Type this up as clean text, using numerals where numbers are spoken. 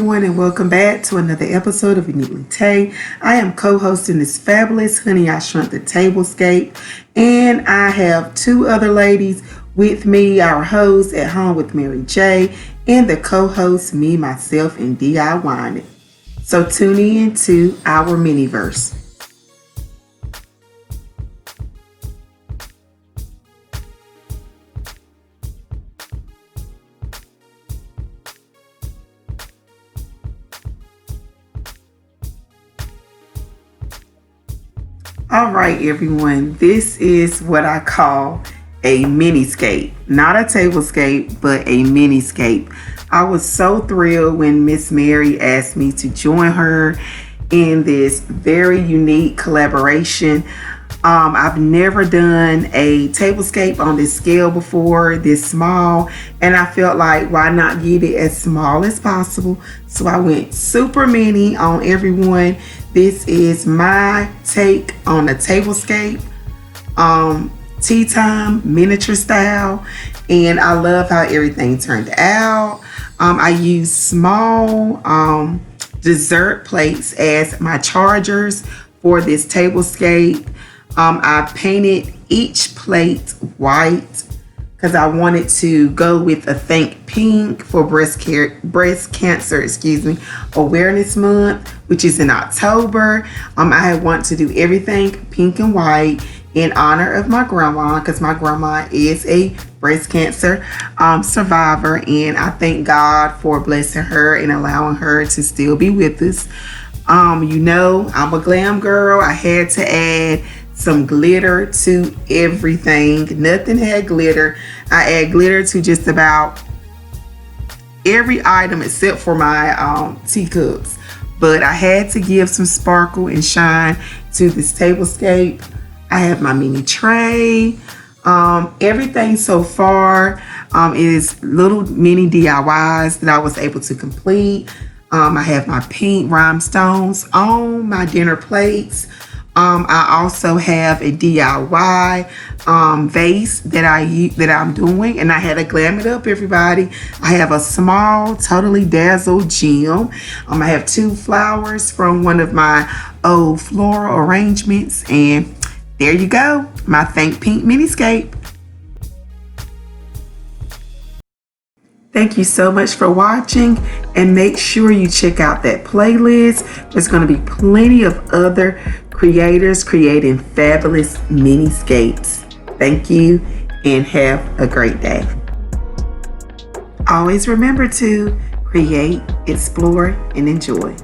everyone, and welcome back to another episode of Uneatly Tae. I am co-hosting this fabulous Honey, I Shrunk the Tablescape, and I have two other ladies with me, our host at home with Mary J, and the co-host, me, myself, and DIY. So tune in to our mini-verse. All right, everyone, this is what I call a miniscape, not a tablescape, but a miniscape. I was so thrilled when Miss Mary asked me to join her in this very unique collaboration. I've never done a tablescape on this scale before, this small, and I felt like why not get it as small as possible. So I went super mini on everyone. This is my take on a tablescape, tea time, miniature style, and I love how everything turned out. I used small dessert plates as my chargers for this tablescape. I painted each plate white because I wanted to go with a Think Pink for breast cancer awareness month, which is in October. I want to do everything pink and white in honor of my grandma, because my grandma is a breast cancer survivor, and I thank God for blessing her and allowing her to still be with us. You know, I'm a glam girl. I had to add some glitter to everything. Nothing had glitter. I add glitter to just about every item except for my teacups. But I had to give some sparkle and shine to this tablescape. I have my mini tray. Everything so far is little mini DIYs that I was able to complete. I have my pink rhinestones on my dinner plates. I also have a DIY vase that I'm doing, and I had to glam it up, everybody. I have a small, totally dazzled gem. I have two flowers from one of my old floral arrangements, and there you go, my Think Pink miniscape. Thank you so much for watching, and make sure you check out that playlist. There's going to be plenty of other creators creating fabulous miniscapes. Thank you, and have a great day. Always remember to create, explore, and enjoy.